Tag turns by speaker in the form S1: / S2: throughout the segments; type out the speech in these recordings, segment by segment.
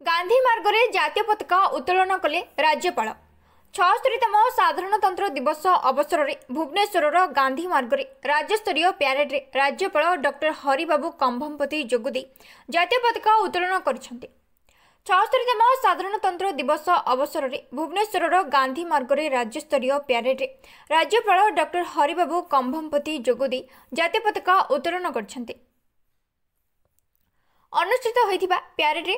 S1: गांधी मार्ग में जातीय पताका उत्तोलन कले राज्यपाल 76तम साधारणतंत्र दिवस अवसर में भुवनेश्वर गांधी मार्ग में राज्यस्तरीय प्यारेड रे राज्यपाल डॉक्टर हरिबाबू कंभमपति जोगदी जातीय पताका उत्तोलन कर 76तम साधारणतंत्र दिवस अवसर में भुवनेश्वर गांधी मार्ग में राज्यस्तरीय प्यारेड रे राज्यपाल डॉक्टर हरिबाबू कंभमपति जोगदी जातीय पताका उत्तोलन कर अनुष्ठित होइथिबा प्यारेड रे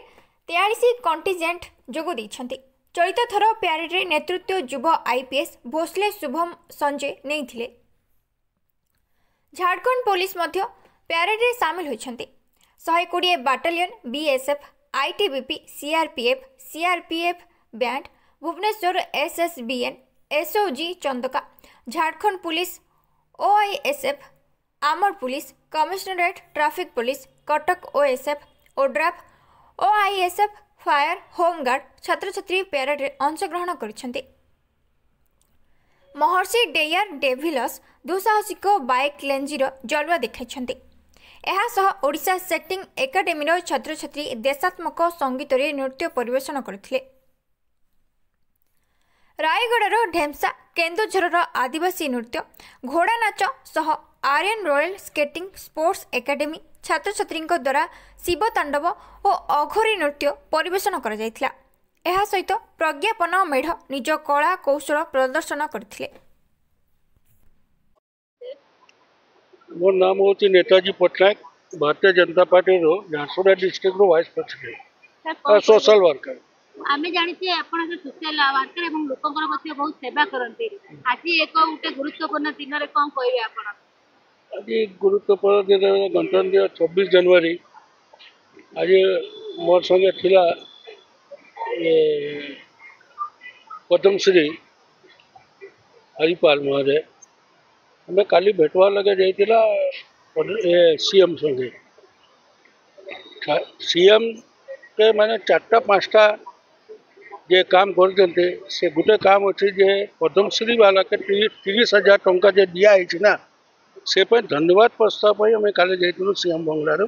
S1: 43 कंटिजेंट जोग देइछन्ति। चलित थर प्यारेड रे नेतृत्व युव आईपीएस भोसले शुभम संजय नेइथिले। झारखंड पुलिस मध्य प्यारेड रे शामिल होइछन्ति। 120 battalion BSF ITBP CRPF band Bhubaneswar SSBN SOG Chandaka Jharkhand police OISF आमर police commissionerate traffic police Cuttack OSF ODRAF OISF fire home guard छात्र छात्री प्यारेड रे अंशग्रहण करिसेंति। महर्षि डेयर डेभिलस दुसाहसिक बाइक लेंजीर जलवा देखाइछन्ति। एहा सह ओडिशा सेक्टिंग एकाडेमीर छात्र छात्री देशात्मक संगीत रे नृत्य परिवेषण करथिले। रायगढ़ ढेमसा केन्दुझर आदिवासी नृत्य घोड़ा नाच सह Aryan royal skating sports academy छात्र छात्री द्वारा शिव तांडव और अघोरी नृत्य परिवेषण कर सहित प्रज्ञापन मेढ़ निज कला कौशल प्रदर्शन करथिले।
S2: मोर नाम हूँ Netaji Patnaik Bharatiya Janata party Jharsuguda district vice president social worker.
S3: आमे जानिते आपण जो सोशल वर्कर एवं लोकंकर मध्ये बहुत सेवा करते आज एक गोटे गुरुत्वपूर्ण दिन रे कोन कहबे आपण?
S2: आज गुरुत्वपूर्ण दिन गणतंत्र 26 जनवरी आज मोर संगे थिला पद्मश्री हरिपाल महोदय हमें काली भेटवा लगे जाइतिला सीएम संगे सीएम के माने 4-5टा जे काम करते से गोटे काम अच्छे जे पद्मश्री वाला के 30,000 टंका जे दिया है ना से धन्यवाद प्रस्ताव आम काले जाइलु सीएम बंगलार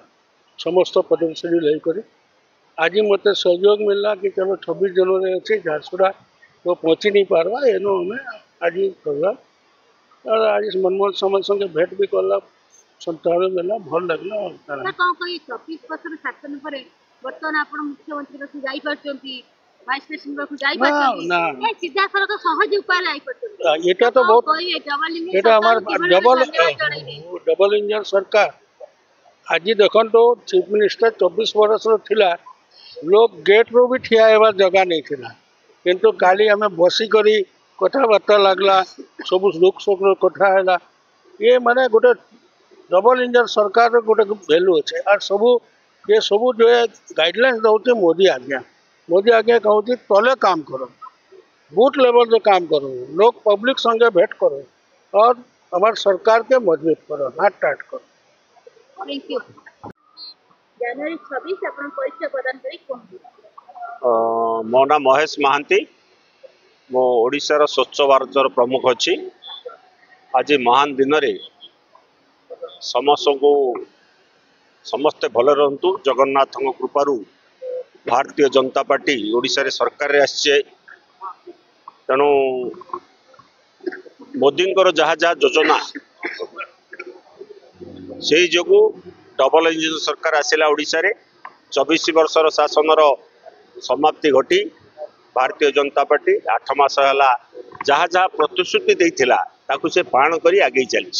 S2: समस्त पद्मश्री लेकर आज मत सहयोग मिलला कि चलो 26 जनवरी अच्छे झारसुगुड़ा तो पहुँची नहीं पार्बा एनो हमें आज करला और आज मनमोहन सामंत संगे भेंट भी करला संतान मिलला भल लगला।
S3: कौन कही 24 वर्ष शासन पर बर्तमान आप मुख्यमंत्री पास जाई परछंती वाइस प्रेसिडेंट पास जाई परछंती ए सीधा सरक सहज उपाय जाई परछंती
S2: एटा तो बहुत एटा हमार डबल इंजन सरकार आज देखन तो चीफ मिनिस्टर 24 वर्ष थिला लोग गेट रो भी ठिया हेबार जगह नहीं थिला किंतु काली हमें बसी करी कथबार्ता लगला सब दुख सुख कथा है ये माने गोटे डबल इंजन सरकार गोटे वैल्यू अच्छे और सब ये सब जो है गाइडलाइंस दौते मोदी आज्ञा कहूँ तले काम करो बूथ लेवल से काम करो लोग पब्लिक संगे भेंट करो और हमारे सरकार के मजबूत करो हाथ टाट करो।
S3: Thank you. जनवरी 26 अपन परिचय प्रदान करी
S4: मो नाम महेश महांती मो ओडिशार स्वच्छ भारत प्रमुख अच्छी आज महान दिन रे समस्त को समस्ते भल रहतु जगन्नाथ कृपारू भारतीय जनता पार्टी ओडिशा रे सरकार रे आछे तेणु मोदी जहाँ जहाँ योजना से जो डबल इंजन सरकार आसला ओडिशा रे 24 वर्षर शासन समाप्ति घटी भारतीय जनता पार्टी 8 मास है जहाँ जहाँ प्रतिश्रुति देइथिला ताकू से पालन करी आगे चली।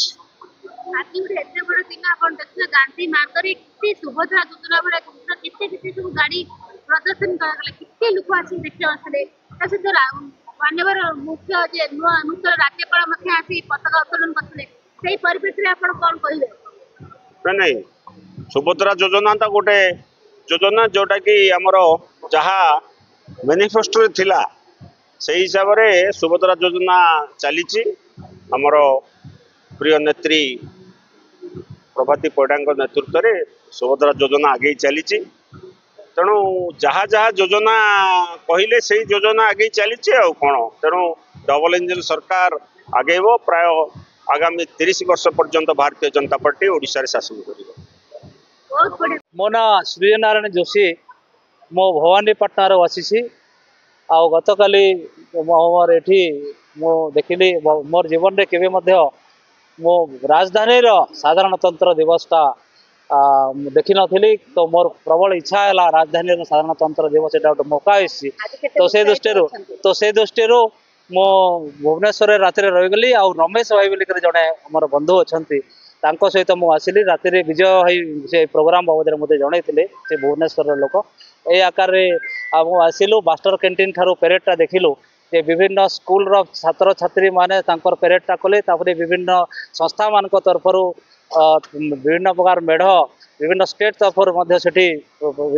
S3: आज गोटे एते बड़ दिन आपण देखिए गांधी मार्ग रे कितने सुभद्रा योजना बड़ा कितने सब गाड़ी प्रदर्शन करले कितने लोक आसी देखि आसले तसे माननीय मुख्य जे नूतन राज्यपाल मध्य आसी पताका उत्तोलन करले सेही परिप्रेक्षी रे आपण कोन कहिले?
S4: नहीं सुभद्रा योजना तो गोटे योजना जोटा कि आमर जहाँ मैनिफेस्टो थिला से हिसाब से सुभद्रा योजना चली आमर प्रिय नेत्री प्रभाती परिडा नेतृत्व में सुभद्रा योजना आगे चली तेणु जहाँ जहाँ योजना कहले से योजना आगे चली कौन तेणु डबल इंजन सरकार आगे प्राय आगामी 30 वर्ष पर्यंत भारतीय जनता पार्टी ओडिशा रे शासन करिवो।
S5: मो ना सूर्यनारायण जोशी मो भवानीपाटना बसी आउ गत काली मोर एठी मो देखिली मोर जीवन रे केबे मध्य मो राजधानी साधारणतंत्र दिवसटा देखी नथिली तो मोर प्रबल इच्छा है राजधानी साधारणतंत्र दिवस एटा गोटे मौका आसी तो से दृष्टि मो भुवनेश्वर राति रहीगली आ रमेश भाई बोलिक जड़े मोर बंधु अच्छा सहित मुझे आसली राति विजय भाई से प्रोग्राम बाबद मत जन से भुवनेश्वर लोक ये आकार मुझे आसलु मास्टर कैंटीन ठारू पेरेडटा देखिलु जे विभिन्न स्कूल छात्र छात्री माने पेरेडटा कले विभिन्न संस्था मान तरफ विभिन्न प्रकार मेढ़ विभिन्न स्टेट तरफ से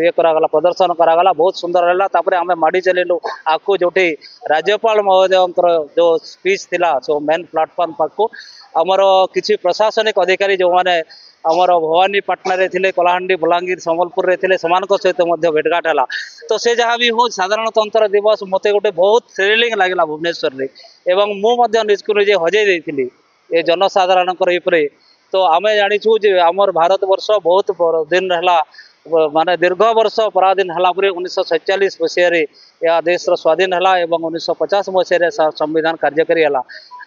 S5: ये करागला प्रदर्शन करागला बहुत सुंदर है आम माड़ी चलू आपको जो राज्यपाल महोदय जो स्पीच थिला सो मेन प्लाटफॉर्म पाक आमर किसी प्रशासनिक अधिकारी जो मैंने आमर भवानीपाटना रे थिले कलाहांडी बलांगीर संबलपुर रे थिले समान सहित भेटघाट है तो से जहाँ भी हो साधारणतंत्र दिवस मते गोटे बहुत थ्रिलिंग लगे भुवनेश्वर रे एवं मुझे निजको निजे हजे देइथिली ए जनसाधारण तो आम जाचु आमर भारत वर्ष बहुत दिन रहा माने दीर्घ वर्ष पराधीन है 1947 मसीह यह देश स्वाधीन है 1950 मसीह संविधान कार्यकारी है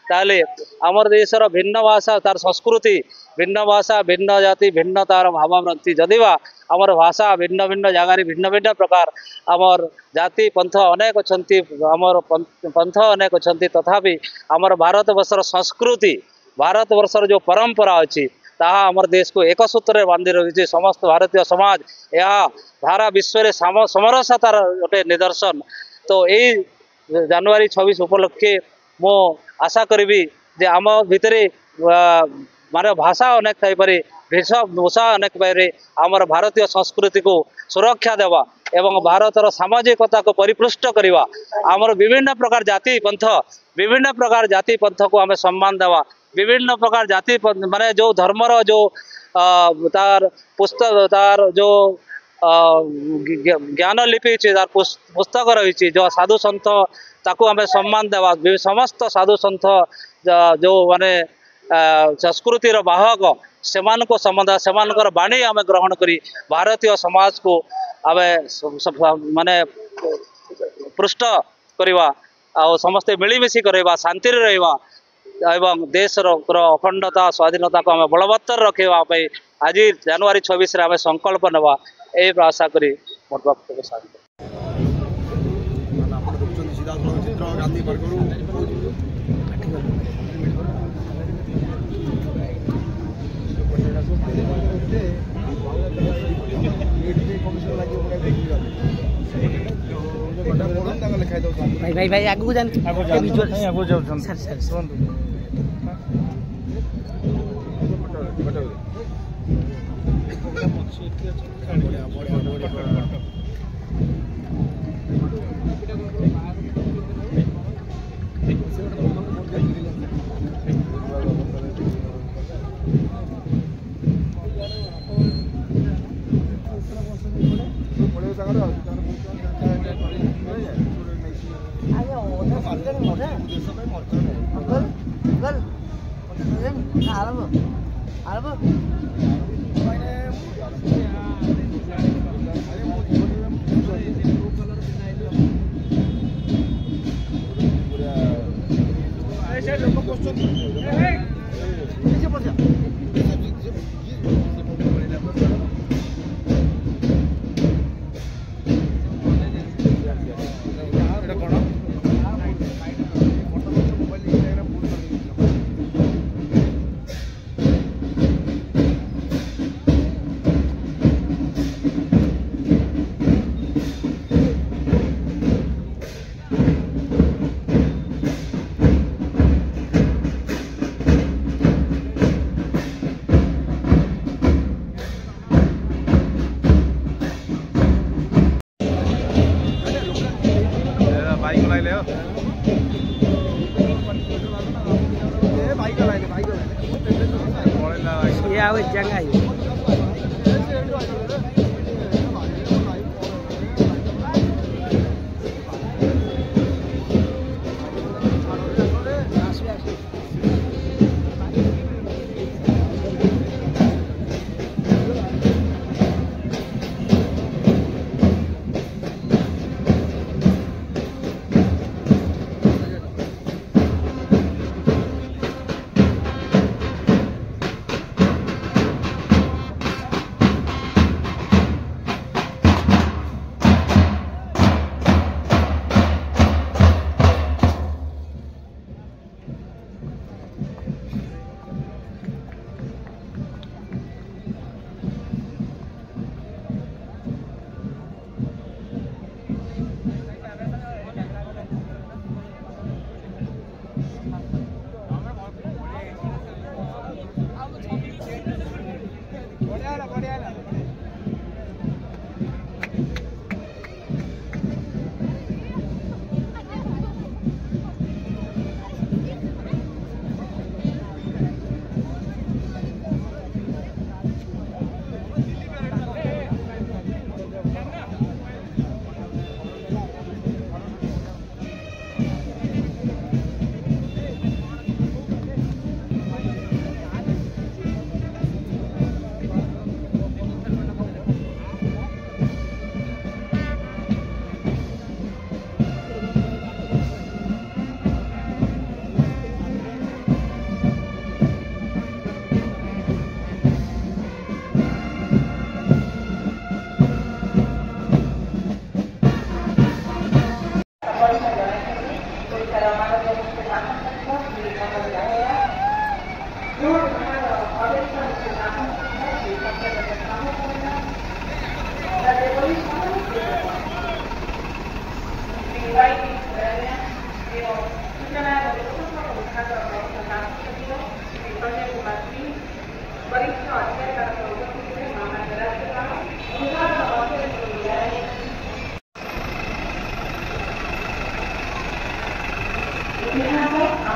S5: ताले आमर देशर भिन्न भाषा तार संस्कृति भिन्न भाषा भिन्न जाति भिन्न तार भाववृत्ति जदिवा आमर भाषा भिन्न भिन्न जगार भिन्न भिन्न प्रकार आमर जाति पंथ अनेक अच्छी आमर पंथ अनेक अच्छी तथापि आमर भारत वर्षर संस्कृति भारत वर्षर जो परंपरा अच्छी ताहा आमर देश को एक सूत्र बांधि रही समस्त भारतीय समाज यह धारा विश्व में समरसतार गोटे निदर्शन तो यही जनवरी 26 उपलक्षे मो आशा करी जे आम भितर माने भाषा अनेक थाईपरि वेशभूषा अनेक पारे आमर भारतीय संस्कृति को सुरक्षा देवा एवं भारतर सामाजिकता को परिपृष्ट करवा आमर विभिन्न प्रकार जाति पंथ को आम सम्मान देवा विभिन्न प्रकार जाति माने जो धर्मर जो तार पुस्तक तार जो ज्ञान लिपि तार पुस्तक रही जो साधु संत ताकू आम सम्मान देवा समस्त साधु संत जो माने संस्कृतिर बाहक सेमान को सम्मान सेमान बाणी आम ग्रहण करी भारतीय समाज को आम माने पृष्ठ करवा आ समस्ते मिलमिशी करवा शांति रहिबा एवं देश अखंडता स्वाधीनता को आम बलवत्तर रखा आज जनवरी 26 आम संकल्प नेवा ये आशा करी मोर वक्तव्य सारी
S6: भाई भाई भाई आगू जान आगू जाओ सर सर सुन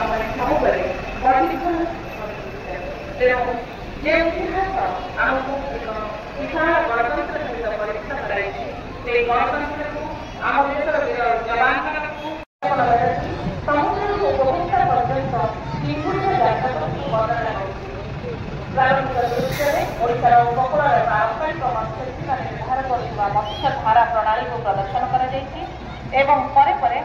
S7: ଆମମାନେ ସବୁବେଳେ ବଢ଼ିଥିବା ତେଣୁ ଯେ ଇତିହାସ ଆମକୁ ଏକ ବିଶାଳ ଗଣତନ୍ତ୍ର ସହିତ ପରୀକ୍ଷା କରାଯାଇଛି ସେ ଗଣତନ୍ତ୍ରକୁ ଆମ ଦେଶର ବୀର ଯବାନମାନଙ୍କୁ ସମୁଦ୍ରରୁ ଉପଭୋକ୍ତା ପର୍ଯ୍ୟନ୍ତ ତ୍ରିଭୁଜ ଯାତ୍ରାକୁ ବର୍ଣ୍ଣନା କରୁଛି। ପ୍ରାରମ୍ଭିକ ଦୃଶ୍ୟରେ ଓଡ଼ିଶାର ଉପକୂଳର ପାରମ୍ପରିକ ମତ୍ସ୍ୟଜୀବୀମାନେ ବ୍ୟବହାର କରୁଥିବା ମତ୍ସ୍ୟ ଧାରା ପ୍ରଣାଳୀକୁ ପ୍ରଦର୍ଶନ କରାଯାଇଛି ଏବଂ ପରେ ପରେ